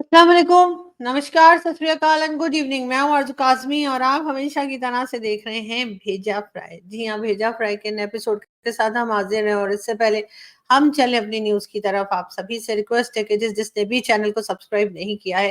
अस्सलाम वालेकुम, नमस्कार, सत श्री अकाल एंड गुड इवनिंग। मैं हूँ आरज़ू काज़मी और आप हमेशा की तरह से देख रहे हैं भेजा फ्राई। जी हाँ, भेजा फ्राई के नए एपिसोड के साथ हम हाज़िर हैं और इससे पहले हम चलें अपनी न्यूज़ की तरफ, आप सभी से रिक्वेस्ट है कि जिसने भी चैनल को सब्सक्राइब नहीं किया है,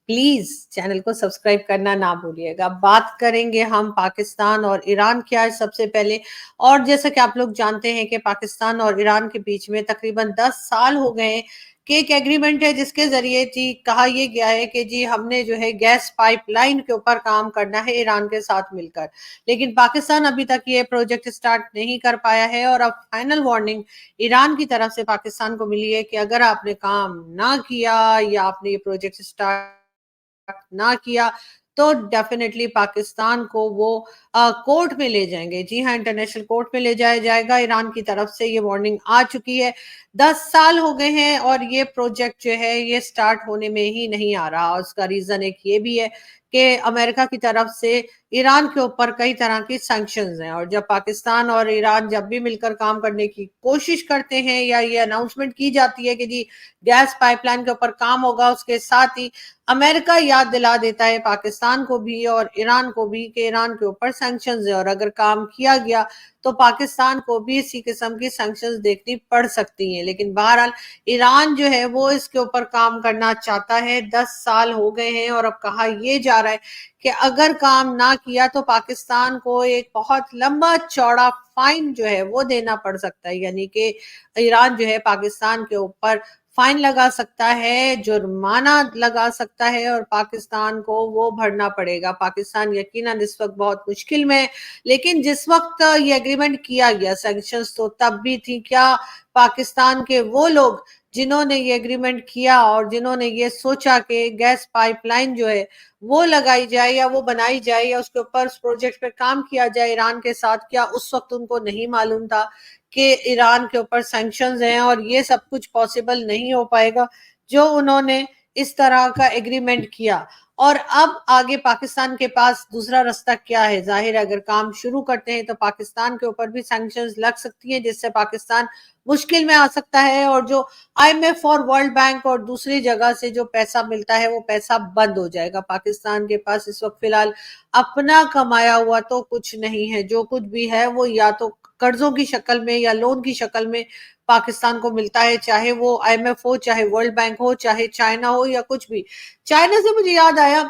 प्लीज़ चैनल को सब्सक्राइब करना ना भूलिएगा। बात करेंगे हम पाकिस्तान और ईरान की आज सबसे पहले। और जैसा कि आप लोग जानते हैं कि पाकिस्तान और ईरान के बीच में तकरीबन 10 साल हो गए हैं कि एक एग्रीमेंट है जिसके ज़रिए जी कहा ये गया है कि जी हमने जो है गैस पाइपलाइन के ऊपर काम करना है ईरान के साथ मिलकर। लेकिन पाकिस्तान अभी तक ये प्रोजेक्ट स्टार्ट नहीं कर पाया है और अब फाइनल वार्निंग ईरान की तरफ से पाकिस्तान को मिली है कि अगर आपने काम ना किया या आपने ये प्रोजेक्ट स्टार्ट ना किया तो डेफिनेटली पाकिस्तान को वो कोर्ट में ले जाएंगे। जी हाँ, इंटरनेशनल कोर्ट में ले जाया जाएगा। ईरान की तरफ से ये वार्निंग आ चुकी है। 10 साल हो गए हैं और ये प्रोजेक्ट जो है ये स्टार्ट होने में ही नहीं आ रहा। उसका रीजन एक ये भी है कि अमेरिका की तरफ से ईरान के ऊपर कई तरह की सैंक्शंस हैं और जब पाकिस्तान और ईरान जब भी मिलकर काम करने की कोशिश करते हैं या ये अनाउंसमेंट की जाती है कि जी गैस पाइपलाइन के ऊपर काम होगा, उसके साथ ही अमेरिका याद दिला देता है पाकिस्तान को भी और ईरान को भी कि ईरान के ऊपर सैंक्शंस है और अगर काम किया गया तो पाकिस्तान को भी इसी किस्म की सैंक्शंस देखनी पड़ सकती हैं। लेकिन बहरहाल ईरान जो है वो इसके ऊपर काम करना चाहता है। 10 साल हो गए हैं और अब कहा यह जा रहा है कि अगर काम ना किया तो पाकिस्तान को एक बहुत लंबा चौड़ा फाइन जो है वो देना पड़ सकता है। यानी कि ईरान जो है पाकिस्तान के ऊपर फाइन लगा सकता है, जुर्माना लगा सकता है और पाकिस्तान को वो भरना पड़ेगा। पाकिस्तान यकीनन इस वक्त बहुत मुश्किल में है, लेकिन जिस वक्त ये एग्रीमेंट किया गया सैंक्शंस तो तब भी थी। क्या पाकिस्तान के वो लोग जिन्होंने ये एग्रीमेंट किया और जिन्होंने ये सोचा कि गैस पाइपलाइन जो है वो लगाई जाए या वो बनाई जाए या उसके ऊपर उस प्रोजेक्ट पे काम किया जाए ईरान के साथ, क्या उस वक्त उनको नहीं मालूम था कि ईरान के ऊपर सैंक्शंस हैं और ये सब कुछ पॉसिबल नहीं हो पाएगा जो उन्होंने इस तरह का एग्रीमेंट किया। और अब आगे पाकिस्तान के पास दूसरा रास्ता क्या है? जाहिर है अगर काम शुरू करते हैं तो पाकिस्तान के ऊपर भी सैंक्शंस लग सकती हैं जिससे पाकिस्तान मुश्किल में आ सकता है और जो आईएमएफ और वर्ल्ड बैंक और दूसरी जगह से जो पैसा मिलता है वो पैसा बंद हो जाएगा। पाकिस्तान के पास इस वक्त फिलहाल अपना कमाया हुआ तो कुछ नहीं है, जो कुछ भी है वो या तो कर्जों की शक्ल में या लोन की शक्ल में पाकिस्तान को मिलता है, चाहे वो आईएमएफ हो, चाहे वर्ल्ड बैंक हो, चाहे चाइना हो या कुछ भी। चाइना से मुझे याद आया,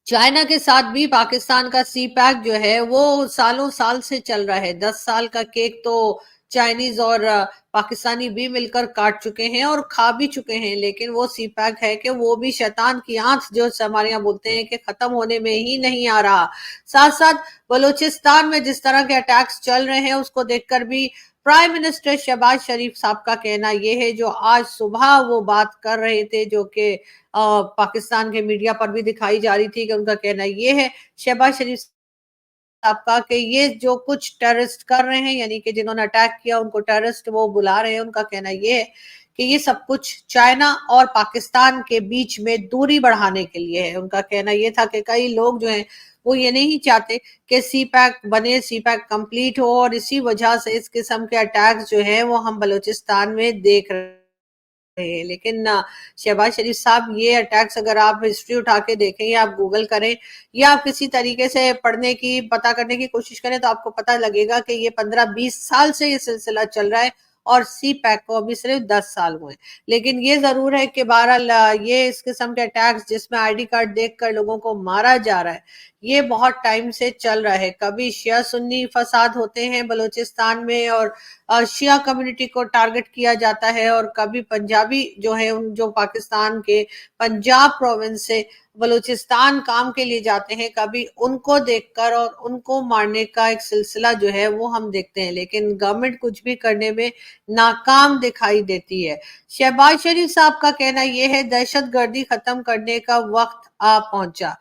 चाइना के साथ भी पाकिस्तान का सी पैक जो है वो सालों साल से चल रहा है। 10 साल का केक तो चाइनीज और पाकिस्तानी भी मिलकर काट चुके हैं और खा भी चुके हैं, लेकिन वो सी पैक है कि वो भी शैतान की आंख जो हमारे यहाँ बोलते हैं कि खत्म होने में ही नहीं आ रहा। साथ साथ बलूचिस्तान में जिस तरह के अटैक्स चल रहे हैं उसको देखकर भी प्राइम मिनिस्टर शहबाज शरीफ साहब का कहना यह है, जो आज सुबह वो बात कर रहे थे जो कि पाकिस्तान के मीडिया पर भी दिखाई जा रही थी, कि उनका कहना ये है शहबाज शरीफ साहब का कि ये जो कुछ टेररिस्ट कर रहे हैं, यानी कि जिन्होंने अटैक किया उनको टेररिस्ट वो बुला रहे हैं, उनका कहना ये है कि ये सब कुछ चाइना और पाकिस्तान के बीच में दूरी बढ़ाने के लिए है। उनका कहना ये था कि कई लोग जो हैं वो ये नहीं चाहते कि सी पैक बने, सी पैक कंप्लीट हो और इसी वजह से इस किस्म के अटैक्स जो है वो हम बलूचिस्तान में देख रहे हैं। लेकिन शहबाज शरीफ साहब ये अटैक्स अगर आप हिस्ट्री उठा के देखें या आप गूगल करें या आप किसी तरीके से पढ़ने की पता करने की कोशिश करें तो आपको पता लगेगा कि ये 15-20 साल से ये सिलसिला चल रहा है और सी पैक को अभी सिर्फ 10 साल हुए। लेकिन ये जरूर है कि बहरहाल ये इस किस्म के अटैक्स जिसमें आईडी कार्ड देखकर लोगों को मारा जा रहा है ये बहुत टाइम से चल रहा है। कभी शिया सुन्नी फसाद होते हैं बलूचिस्तान में और शिया कम्युनिटी को टारगेट किया जाता है और कभी पंजाबी जो है उन जो पाकिस्तान के पंजाब प्रोविंस से बलूचिस्तान काम के लिए जाते हैं, कभी उनको देखकर और उनको मारने का एक सिलसिला जो है वो हम देखते हैं। लेकिन गवर्नमेंट कुछ भी करने में नाकाम दिखाई देती है। शहबाज शरीफ साहब का कहना यह है दहशतगर्दी खत्म करने का वक्त आ पहुंचा।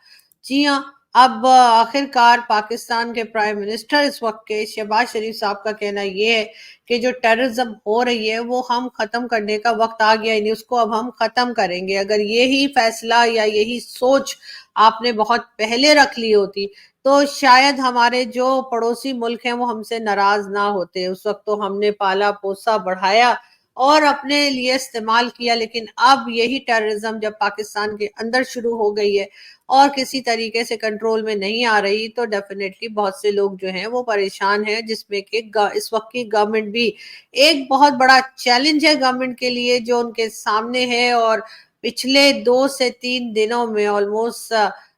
जी हाँ, अब आखिरकार पाकिस्तान के प्राइम मिनिस्टर इस वक्त के शहबाज शरीफ साहब का कहना यह है कि जो टेररिज्म हो रही है वो हम खत्म करने का वक्त आ गया, यानी उसको अब हम खत्म करेंगे। अगर यही फैसला या यही सोच आपने बहुत पहले रख ली होती तो शायद हमारे जो पड़ोसी मुल्क हैं वो हमसे नाराज ना होते। उस वक्त तो हमने पाला पोसा बढ़ाया اور اپنے لیے استعمال کیا، لیکن اب یہی ٹیررزم جب پاکستان کے اندر شروع ہو گئی ہے اور کسی طریقے سے کنٹرول میں نہیں آ رہی، تو ڈیفینیٹلی بہت سے لوگ جو ہیں وہ پریشان ہیں، جس میں کہ اس وقت کی گورنمنٹ بھی ایک بہت بڑا چیلنج ہے گورنمنٹ کے لیے جو ان کے سامنے ہے۔ اور پچھلے 2 سے 3 دنوں میں آلموسٹ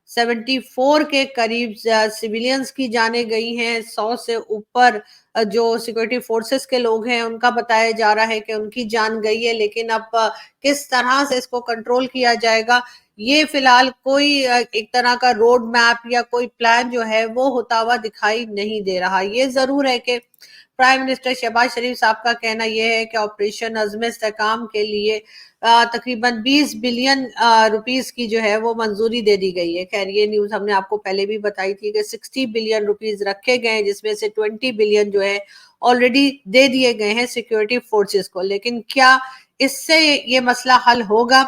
74 کے قریب سیویلینز کی جانیں گئی ہیں، 100 سے اوپر جو سیکورٹی فورسز کے لوگ ہیں ان کا بتایا جا رہا ہے کہ ان کی جان گئی ہے۔ لیکن اب کس طرح سے اس کو کنٹرول کیا جائے گا، یہ فی الحال کوئی ایک طرح کا روڈ میپ یا کوئی پلان جو ہے وہ ہوتا ہوا دکھائی نہیں دے رہا۔ یہ ضرور ہے کہ پرائم منسٹر شہباز شریف صاحب کا کہنا یہ ہے کہ آپریشن عزم استحکام کے لیے تقریباً 20 بلین روپیز کی جو ہے وہ منظوری دے دی گئی ہے۔ خیر یہ نیوز ہم نے آپ کو پہلے بھی بتائی تھی کہ 60 بلین روپیز رکھے گئے ہیں، جس میں سے 20 بلین جو ہے آلریڈی دے دیے گئے ہیں سیکیورٹی فورسز کو۔ لیکن کیا اس سے یہ مسئلہ حل ہوگا؟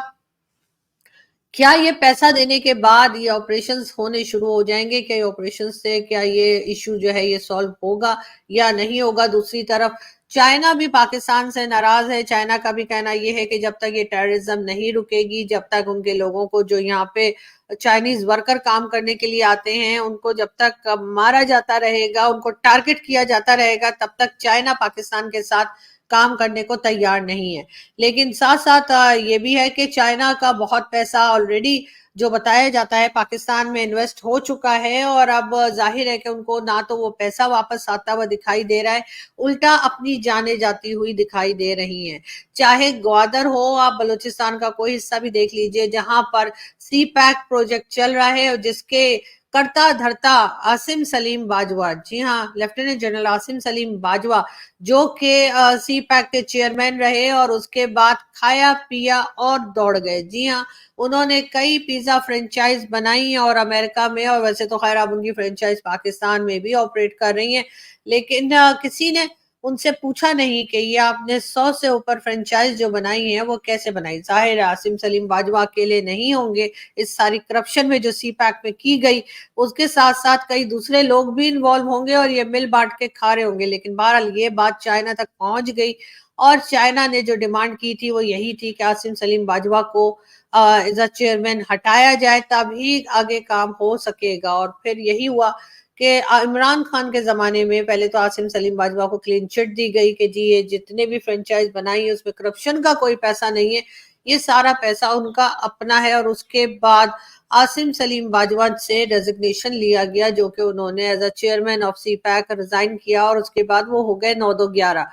کیا یہ پیسہ دینے کے بعد یہ آپریشنز ہونے شروع ہو جائیں گے؟ کیا یہ آپریشنز سے کیا یہ ایشو جو ہے یہ سالو ہوگا یا نہیں ہوگا؟ دوسری طرف چائنا بھی پاکستان سے ناراض ہے۔ چائنا کا بھی کہنا یہ ہے کہ جب تک یہ ٹیررزم نہیں رکے گی، جب تک ان کے لوگوں کو جو یہاں پہ چائنیز ورکر کام کرنے کے لیے آتے ہیں ان کو جب تک مارا جاتا رہے گا، ان کو ٹارگٹ کیا جاتا رہے گا، تب تک چائنا پاکستان کے ساتھ کام کرنے کو تیار نہیں ہے۔ لیکن ساتھ ساتھ یہ بھی ہے کہ چائنا کا بہت پیسہ آلریڈی جو بتایا جاتا ہے پاکستان میں انویسٹ ہو چکا ہے، اور اب ظاہر ہے کہ ان کو نہ تو وہ پیسہ واپس آتا ہوا دکھائی دے رہا ہے، الٹا اپنی جانیں جاتی ہوئی دکھائی دے رہی ہیں۔ چاہے گوادر ہو، آپ بلوچستان کا کوئی حصہ بھی دیکھ لیجئے جہاں پر سی پیک پروجیکٹ چل رہا ہے اور جس کے کرتا دھرتا عاصم سلیم باجوہ، جی ہاں لیفٹیننٹ جنرل عاصم سلیم باجوہ، جو کہ سی پیک کے چیئرمین رہے اور اس کے بعد کھایا پیا اور دوڑ گئے۔ جی ہاں انہوں نے کئی پیزا فرنچائز بنائی اور امریکہ میں، اور ویسے تو خیر اب ان کی فرنچائز پاکستان میں بھی آپریٹ کر رہی ہیں، لیکن کسی نے ان سے پوچھا نہیں کہ یہ آپ نے 100 سے اوپر فرنچائز جو بنائی ہیں وہ کیسے بنائی۔ ظاہر ہے عاصم سلیم باجوہ اکیلے نہیں ہوں گے اس ساری کرپشن میں جو سی پیک میں کی گئی، اس کے ساتھ ساتھ کئی دوسرے لوگ بھی انوالو ہوں گے اور یہ مل بانٹ کے کھا رہے ہوں گے۔ لیکن بہرحال یہ بات چائنا تک پہنچ گئی اور چائنا نے جو ڈیمانڈ کی تھی وہ یہی تھی کہ عاصم سلیم باجوہ کو ایز اے چیئرمین ہٹایا جائے، تب ہی آگے کام ہو سکے گا۔ اور پھر یہی ہوا کہ عمران خان کے زمانے میں پہلے تو عاصم سلیم باجوہ کو کلین چٹ دی گئی کہ جی یہ جتنے بھی فرنچائز بنائی ہیں اس میں کرپشن کا کوئی پیسہ نہیں ہے، یہ سارا پیسہ ان کا اپنا ہے۔ اور اس کے بعد عاصم سلیم باجوہ سے ریزگنیشن لیا گیا، جو کہ انہوں نے as a chairman of CPEC resign کیا، اور اس کے بعد وہ ہو گئے 9-2-11۔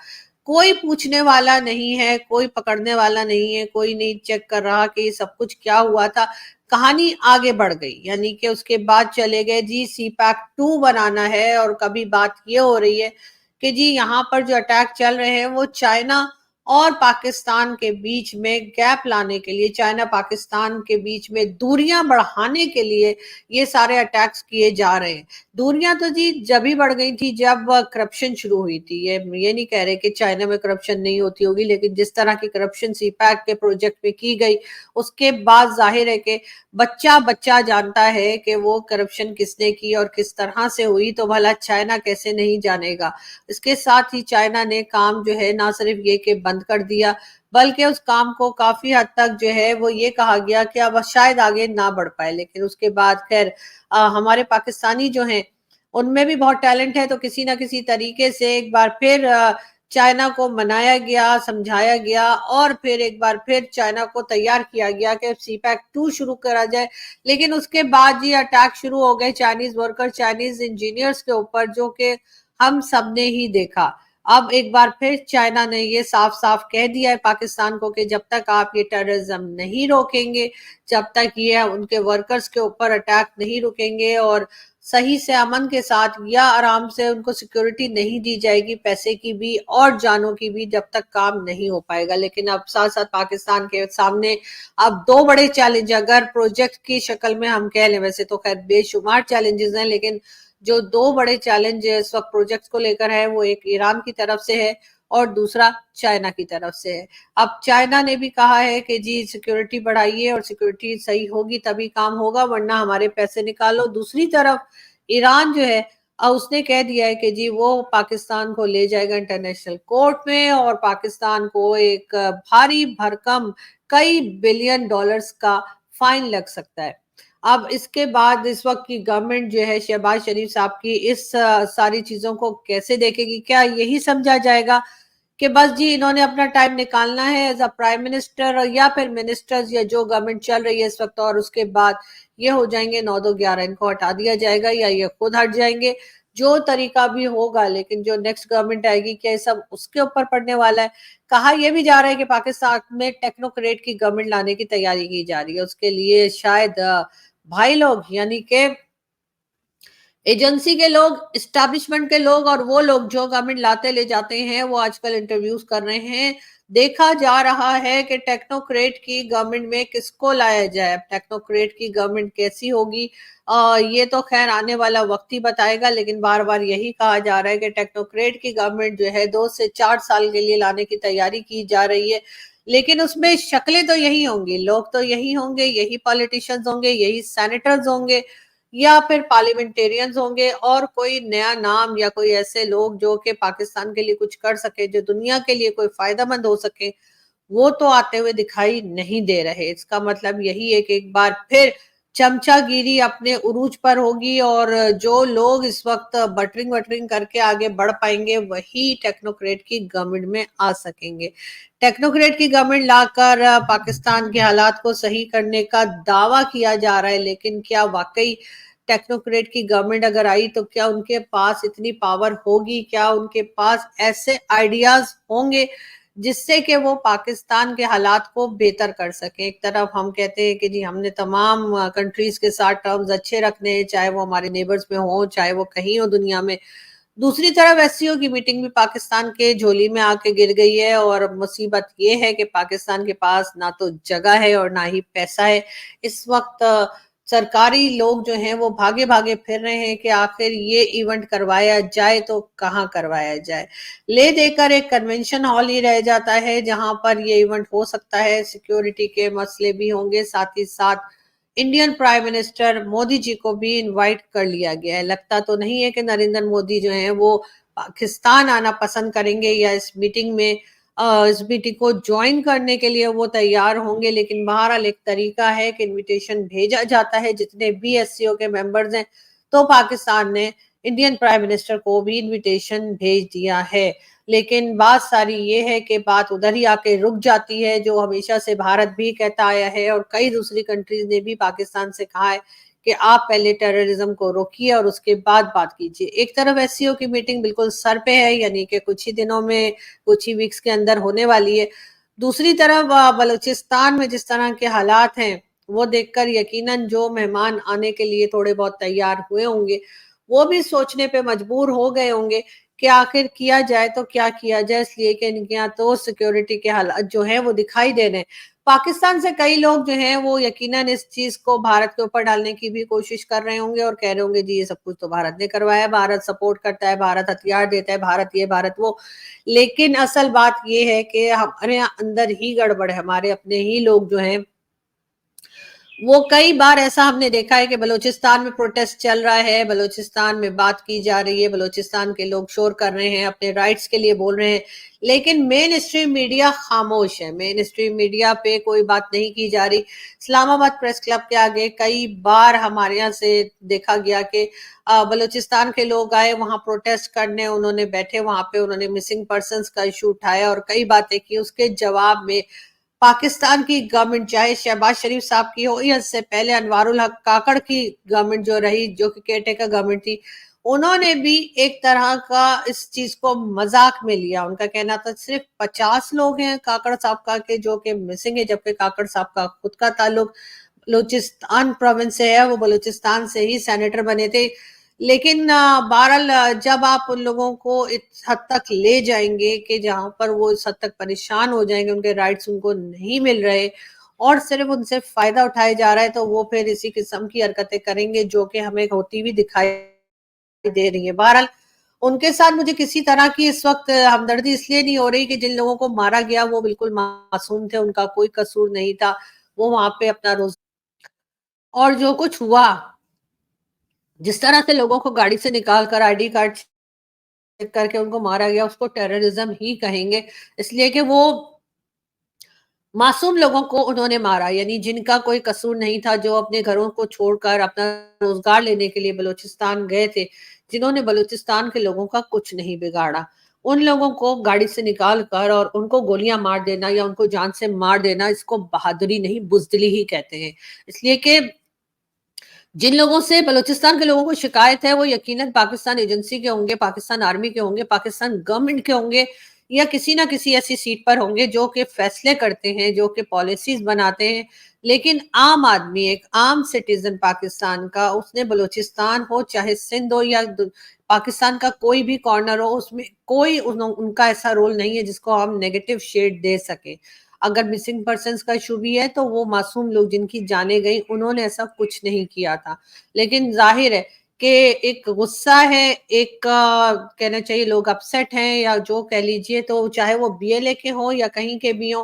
کوئی پوچھنے والا نہیں ہے، کوئی پکڑنے والا نہیں ہے، کوئی نہیں چیک کر رہا کہ یہ سب کچھ کیا ہوا تھا۔ کہانی آگے بڑھ گئی، یعنی کہ اس کے بعد چلے گئے جی سی پیک 2 بنانا ہے، اور کبھی بات یہ ہو رہی ہے کہ جی یہاں پر جو اٹیک چل رہے ہیں وہ چائنا اور پاکستان کے بیچ میں گیپ لانے کے لیے، چائنا پاکستان کے بیچ میں دوریاں بڑھانے کے لیے یہ سارے اٹیکس کیے جا رہے ہیں۔ دوریاں تو جی جب ہی بڑھ گئی تھی جب کرپشن شروع ہوئی تھی۔ یہ نہیں کہہ رہے کہ چائنا میں کرپشن نہیں ہوتی ہوگی، لیکن جس طرح کی کرپشن سی پیک کے پروجیکٹ میں کی گئی، اس کے بعد ظاہر ہے کہ بچہ جانتا ہے کہ وہ کرپشن کس نے کی اور کس طرح سے ہوئی، تو بھلا چائنا کیسے نہیں جانے گا۔ اس کے ساتھ ہی چائنا نے کام جو ہے نہ صرف یہ کہ بند کر دیا، بلکہ اس کام کو کافی حد تک جو ہے وہ یہ کہا گیا کہ اب شاید آگے نہ بڑھ پائے۔ لیکن اس کے بعد خیر ہمارے پاکستانی جو ہیں ان میں بھی بہت ٹیلنٹ ہے، تو کسی نہ کسی طریقے سے ایک بار پھر چائنا کو منایا گیا، سمجھایا گیا، اور پھر ایک بار پھر چائنا کو تیار کیا گیا کہ سی پیک 2 شروع کرا جائے۔ لیکن اس کے بعد یہ اٹیک شروع ہو گئے چائنیز ورکر، چائنیز انجینئرز کے اوپر، جو کہ ہم سب نے ہی دیکھا۔ اب ایک بار پھر چائنا نے یہ صاف صاف کہہ دیا ہے پاکستان کو کہ جب تک آپ یہ ٹیررزم نہیں روکیں گے، جب تک یہ ان کے ورکرز کے اوپر اٹیک نہیں رکیں گے اور صحیح سے امن کے ساتھ یا آرام سے ان کو سیکیورٹی نہیں دی جائے گی، پیسے کی بھی اور جانوں کی بھی، جب تک کام نہیں ہو پائے گا۔ لیکن اب ساتھ ساتھ پاکستان کے سامنے اب 2 بڑے چیلنج، اگر پروجیکٹ کی شکل میں ہم کہہ لیں، ویسے تو خیر بے شمار چیلنجز ہیں، لیکن جو 2 بڑے چیلنج اس وقت پروجیکٹس کو لے کر ہے وہ ایک ایران کی طرف سے ہے اور دوسرا چائنا کی طرف سے ہے۔ اب چائنا نے بھی کہا ہے کہ جی سیکیورٹی بڑھائیے اور سیکیورٹی صحیح ہوگی تبھی کام ہوگا، ورنہ ہمارے پیسے نکالو۔ دوسری طرف ایران جو ہے उसने कह दिया है कि जी वो पाकिस्तान को ले जाएगा इंटरनेशनल कोर्ट में और पाकिस्तान को एक भारी भरकम कई बिलियन डॉलर्स का फाइन लग सकता है। अब इसके बाद इस वक्त की गवर्नमेंट जो है शहबाज शरीफ साहब की इस सारी चीजों को कैसे देखेगी? क्या यही समझा जाएगा कि बस जी इन्होंने अपना टाइम निकालना है एज अ प्राइम मिनिस्टर या फिर मिनिस्टर्स या जो गवर्नमेंट चल रही है इस वक्त, और उसके बाद ये हो जाएंगे 9-2-11, इनको हटा दिया जाएगा या ये खुद हट जाएंगे? जो तरीका भी होगा, लेकिन जो नेक्स्ट गवर्नमेंट आएगी क्या ये सब उसके ऊपर पड़ने वाला है? कहा यह भी जा रहा है कि पाकिस्तान में टेक्नोक्रेट की गवर्नमेंट लाने की तैयारी की जा रही है। उसके लिए शायद भाई लोग यानी कि एजेंसी के लोग, इस्टेब्लिशमेंट के लोग और वो लोग जो गवर्नमेंट लाते ले जाते हैं वो आजकल इंटरव्यूज कर रहे हैं। देखा जा रहा है कि टेक्नोक्रेट की गवर्नमेंट में किसको लाया जाए, टेक्नोक्रेट की गवर्नमेंट कैसी होगी ये तो खैर आने वाला वक्त ही बताएगा, लेकिन बार बार यही कहा जा रहा है कि टेक्नोक्रेट की गवर्नमेंट जो है 2 से 4 साल के लिए लाने की तैयारी की जा रही है। लेकिन उसमें शक्लें तो यही होंगी, लोग तो यही होंगे, यही पॉलिटिशियंस होंगे, यही सेनेटर्स होंगे या फिर पार्लियामेंटेरियंस होंगे, और कोई नया नाम या कोई ऐसे लोग जो कि पाकिस्तान के लिए कुछ कर सके, जो दुनिया के लिए कोई फायदेमंद हो सके, वो तो आते हुए दिखाई नहीं दे रहे। इसका मतलब यही है कि एक बार फिर चमचागिरी अपने उरूज पर होगी और जो लोग इस वक्त बटरिंग वटरिंग करके आगे बढ़ पाएंगे वही टेक्नोक्रेट की गवर्नमेंट में आ सकेंगे। टेक्नोक्रेट की गवर्नमेंट लाकर पाकिस्तान के हालात को सही करने का दावा किया जा रहा है, लेकिन क्या वाकई टेक्नोक्रेट की गवर्नमेंट अगर आई तो क्या उनके पास इतनी पावर होगी? क्या उनके पास ऐसे आइडियाज होंगे जिससे कि वो पाकिस्तान के हालात को बेहतर कर सके? एक तरफ हम कहते हैं कि जी हमने तमाम कंट्रीज के साथ टर्म्स अच्छे रखने हैं, चाहे वो हमारे नेबर्स में हो, चाहे वो कहीं हो दुनिया में। दूसरी तरफ एससीओ की मीटिंग भी पाकिस्तान के झोली में आके गिर गई है, और मुसीबत ये है कि पाकिस्तान के पास ना तो जगह है और ना ही पैसा है। इस वक्त सरकारी लोग जो हैं वो भागे भागे फिर रहे हैं कि आखिर ये इवेंट करवाया जाए तो कहाँ करवाया जाए। ले देकर एक कन्वेंशन हॉल ही रह जाता है जहां पर ये इवेंट हो सकता है। सिक्योरिटी के मसले भी होंगे, साथ ही साथ Indian prime minister Modi ji को भी इनवाइट कर लिया गया है। लगता तो नहीं है कि नरेंद्र मोदी जो है वो पाकिस्तान आना पसंद करेंगे या इस मीटिंग को ज्वाइन करने के लिए वो तैयार होंगे, लेकिन बहरहाल एक तरीका है कि इनविटेशन भेजा जाता है जितने भी एससीओ के मेंबर्स हैं, तो पाकिस्तान ने इंडियन प्राइम मिनिस्टर को भी इनविटेशन भेज दिया है। लेकिन बात सारी ये है कि बात उधर ही आके रुक जाती है, जो हमेशा से भारत भी कहता आया है और कई दूसरी कंट्रीज ने भी पाकिस्तान से कहा है कि आप पहले टेररिज्म को रोकिए और उसके बाद बात कीजिए। एक तरफ एससीओ की मीटिंग बिल्कुल सर पे है, यानी कि कुछ ही दिनों में, कुछ ही वीक्स के अंदर होने वाली है। दूसरी तरफ बलूचिस्तान में जिस तरह के हालात हैं वो देखकर यकीनन जो मेहमान आने के लिए थोड़े बहुत तैयार हुए होंगे वो भी सोचने पे मजबूर हो गए होंगे कि आखिर किया जाए तो क्या किया जाए, इसलिए कि इनके यहाँ तो सिक्योरिटी के हालात जो है वो दिखाई दे रहे हैं। पाकिस्तान से कई लोग जो हैं वो यकीनन इस चीज को भारत के ऊपर डालने की भी कोशिश कर रहे होंगे और कह रहे होंगे जी ये सब कुछ तो भारत ने करवाया, भारत सपोर्ट करता है, भारत हथियार देता है, भारत ये भारत वो। लेकिन असल बात ये है कि हमारे यहाँ अंदर ही गड़बड़ है। हमारे अपने ही लोग जो हैं वो कई बार ऐसा हमने देखा है कि बलूचिस्तान में प्रोटेस्ट चल रहा है, बलूचिस्तान में बात की जा रही है, बलूचिस्तान के लोग शोर कर रहे हैं, अपने राइट्स के लिए बोल रहे हैं, लेकिन मेन स्ट्रीम मीडिया खामोश है। मेन स्ट्रीम मीडिया पे कोई बात नहीं की जा रही। इस्लामाबाद प्रेस क्लब के आगे कई बार हमारे यहाँ से देखा गया कि बलूचिस्तान के लोग आए वहां प्रोटेस्ट करने, उन्होंने बैठे वहां पे, उन्होंने मिसिंग पर्सन का इशू उठाया और कई बातें की। उसके जवाब में पाकिस्तान की गवर्नमेंट, चाहे शहबाज शरीफ साहब की हो या इससे पहले अनवारुल हक काकड़ की गवर्नमेंट जो रही, जो कि केयरटेकर गवर्नमेंट थी, उन्होंने भी एक तरह का इस चीज को मजाक में लिया। उनका कहना था सिर्फ 50 लोग हैं काकड़ साहब का के जो कि मिसिंग है, जबकि काकड़ साहब का खुद का ताल्लुक बलूचिस्तान प्रोविंस से है, वो बलूचिस्तान से ही सेनेटर बने थे। लेकिन बहरहाल जब आप उन लोगों को इस हद तक ले जाएंगे कि जहां पर वो इस हद तक परेशान हो जाएंगे, उनके राइट्स उनको नहीं मिल रहे और सिर्फ उनसे फायदा उठाया जा रहा है, तो वो फिर इसी किस्म की हरकतें करेंगे जो कि हमें होती हुई दिखाई दे रही है। बहरहाल उनके साथ मुझे किसी तरह की इस वक्त हमदर्दी इसलिए नहीं हो रही कि जिन लोगों को मारा गया वो बिल्कुल मासूम थे, उनका कोई कसूर नहीं था, वो वहां पे अपना रोज और जो कुछ हुआ जिस तरह से लोगों को गाड़ी से निकाल कर आईडी कार्ड चेक करके उनको मारा गया, उसको टेररिज्म ही कहेंगे, इसलिए कि वो मासूम लोगों को उन्होंने मारा, यानी जिनका कोई कसूर नहीं था, जो अपने घरों को छोड़कर अपना रोजगार लेने के लिए बलूचिस्तान गए थे, जिन्होंने बलूचिस्तान के लोगों का कुछ नहीं बिगाड़ा, उन लोगों को गाड़ी से निकाल कर और उनको गोलियां मार देना या उनको जान से मार देना, इसको बहादुरी नहीं बुजदिली ही कहते हैं। इसलिए कि जिन लोगों से बलूचिस्तान के लोगों को शिकायत है वो यकीनन पाकिस्तान एजेंसी के होंगे, पाकिस्तान आर्मी के होंगे, पाकिस्तान गवर्नमेंट के होंगे, या किसी ना किसी ऐसी सीट पर होंगे जो कि फैसले करते हैं, जो कि पॉलिसीज बनाते हैं। लेकिन आम आदमी, एक आम सिटीजन पाकिस्तान का, उसने बलूचिस्तान हो चाहे सिंध हो या पाकिस्तान का कोई भी कॉर्नर हो, उसमें कोई उनका ऐसा रोल नहीं है जिसको हम नेगेटिव शेड दे सके। अगर मिसिंग पर्सन्स का इशू भी है तो वो मासूम लोग जिनकी जाने गई, उन्होंने ऐसा कुछ नहीं किया था। लेकिन जाहिर है कि एक गुस्सा है, एक कहना चाहिए लोग अपसेट हैं, या जो कह लीजिए, तो चाहे वो बीएलए के हो या कहीं के भी हो,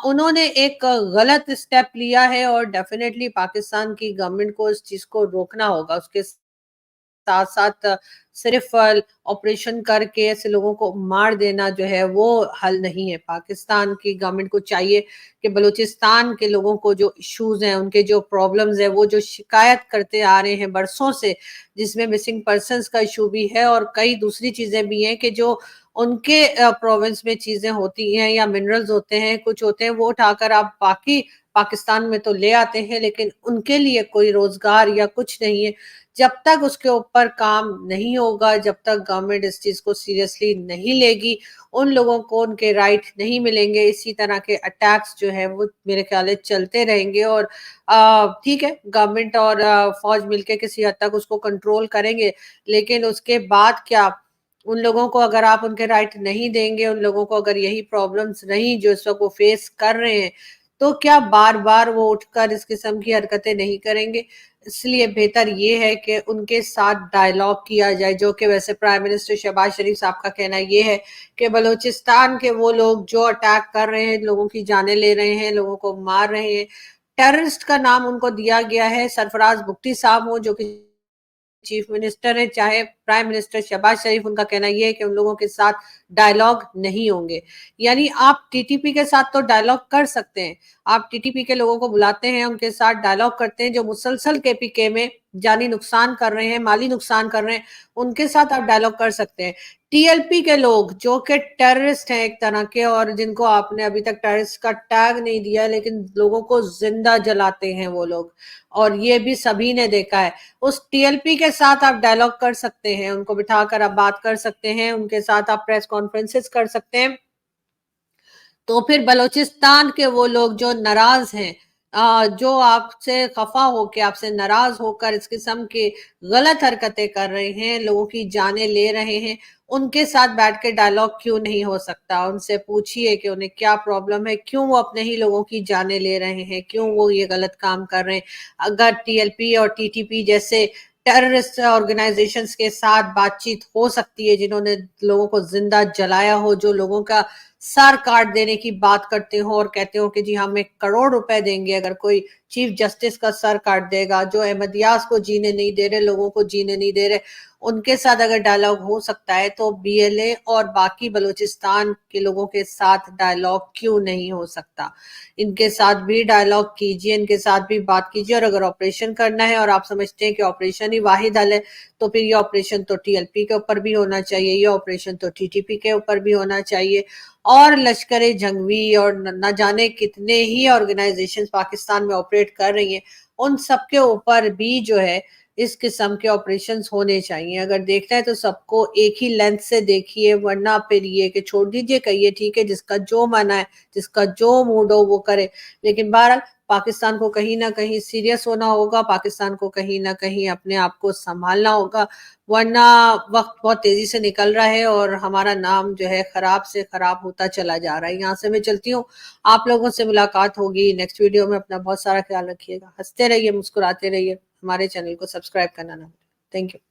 उन्होंने एक गलत स्टेप लिया है और डेफिनेटली पाकिस्तान की गवर्नमेंट को इस चीज को रोकना होगा। उसके साथ साथ सिर्फ ऑपरेशन करके ऐसे लोगों को मार देना जो है वो हल नहीं है। पाकिस्तान की गवर्नमेंट को चाहिए कि बलूचिस्तान के लोगों को जो इश्यूज हैं, उनके जो प्रॉब्लम्स है, वो जो शिकायत करते आ रहे हैं बरसों से, जिसमें मिसिंग पर्सनस का इशू भी है और कई दूसरी चीजें भी हैं, कि जो उनके प्रोविंस में चीजें होती हैं या मिनरल्स होते हैं, कुछ होते हैं, वो उठाकर आप बाकी पाकिस्तान में तो ले आते हैं, लेकिन उनके लिए कोई रोजगार या कुछ नहीं है। जब तक उसके ऊपर काम नहीं होगा, जब तक गवर्नमेंट इस चीज को सीरियसली नहीं लेगी, उन लोगों को उनके राइट नहीं मिलेंगे, इसी तरह के अटैक्स जो है वो मेरे ख्याल है चलते रहेंगे। और ठीक है, गवर्नमेंट और फौज मिलके किसी हद तक उसको कंट्रोल करेंगे, लेकिन उसके बाद क्या? उन लोगों को अगर आप उनके राइट नहीं देंगे, उन लोगों को अगर यही प्रॉब्लम्स नहीं जो इस वक्त वो फेस कर रहे हैं, तो क्या बार बार वो उठकर इस किस्म की हरकतें नहीं करेंगे? इसलिए बेहतर ये है कि उनके साथ डायलॉग किया जाए, जो कि वैसे प्राइम मिनिस्टर शहबाज शरीफ साहब का कहना ये है कि बलूचिस्तान के वो लोग जो अटैक कर रहे हैं, लोगों की जानें ले रहे हैं, लोगों को मार रहे हैं, टेररिस्ट का नाम उनको दिया गया है। सरफराज बुगटी साहब हो जो कि चीफ मिनिस्टर है, चाहे प्राइम मिनिस्टर शहबाज शरीफ, उनका कहना यह है कि उन लोगों के साथ डायलॉग नहीं होंगे। यानी आप टीटीपी के साथ तो डायलॉग कर सकते हैं, आप टीटीपी के लोगों को बुलाते हैं, उनके साथ डायलॉग करते हैं, जो मुसलसल केपीके में जानी नुकसान कर रहे हैं, माली नुकसान कर रहे हैं, उनके साथ आप डायलॉग कर सकते हैं। टीएलपी के लोग जो कि टेररिस्ट हैं एक तरह के, और जिनको आपने अभी तक टेररिस्ट का टैग नहीं दिया, लेकिन लोगों को जिंदा जलाते हैं वो लोग, और ये भी सभी ने देखा है, उस टीएलपी के साथ आप डायलॉग कर सकते हैं, उनको बिठाकर आप बात कर सकते हैं, उनके साथ आप प्रेस कॉन्फ्रेंसेस कर सकते हैं। तो फिर बलूचिस्तान के वो लोग जो नाराज हैं, जो आपसे खफा होकर, आपसे नाराज होकर इस किस्म की गलत हरकतें कर रहे हैं, लोगों की जानें ले रहे हैं, उनके साथ बैठ के डायलॉग क्यों नहीं हो सकता? उनसे पूछिए कि उन्हें क्या प्रॉब्लम है, क्यों वो अपने ही लोगों की जानें ले रहे हैं, क्यों वो ये गलत काम कर रहे हैं। अगर टीएलपी और टीटीपी जैसे टेररिस्ट ऑर्गेनाइजेशंस के साथ बातचीत हो सकती है, जिन्होंने लोगों को जिंदा जलाया हो, जो लोगों का सर काट देने की बात करते हो और कहते हो कि जी हम 1 करोड़ रुपए देंगे अगर कोई चीफ जस्टिस का सर काट देगा, जो अहमदियास को जीने नहीं दे रहे, लोगों को जीने नहीं दे रहे, उनके साथ अगर डायलॉग हो सकता है, तो बीएलए और बाकी बलूचिस्तान के लोगों के साथ डायलॉग क्यों नहीं हो सकता? इनके साथ भी डायलॉग कीजिए, इनके साथ भी बात कीजिए। और अगर ऑपरेशन करना है और आप समझते हैं कि ऑपरेशन ही वाहिद हल है, तो फिर ये ऑपरेशन तो टीएलपी के ऊपर भी होना चाहिए, ये ऑपरेशन तो टीटीपी के ऊपर भी होना चाहिए, और लश्कर जंगवी और न जाने कितने ही ऑर्गेनाइजेशन पाकिस्तान में ऑपरेट कर रही हैं, उन सब के ऊपर भी जो है इस किस्म के ऑपरेशंस होने चाहिए। अगर देखना है तो सबको एक ही लेंथ से देखिए, वरना फिर ये कि छोड़ दीजिए, कहिए ठीक है, जिसका जो मन है, जिसका जो मूड हो वो करे। लेकिन बहरहाल पाकिस्तान को कहीं ना कहीं सीरियस होना होगा, पाकिस्तान को कहीं ना कहीं अपने आप को संभालना होगा, वरना वक्त बहुत तेजी से निकल रहा है और हमारा नाम जो है खराब से खराब होता चला जा रहा है। यहाँ से मैं चलती हूँ, आप लोगों से मुलाकात होगी नेक्स्ट वीडियो में। अपना बहुत सारा ख्याल रखिएगा, हंसते रहिए, मुस्कुराते रहिए, हमारे चैनल को सब्सक्राइब करना ना भूलें। Thank you.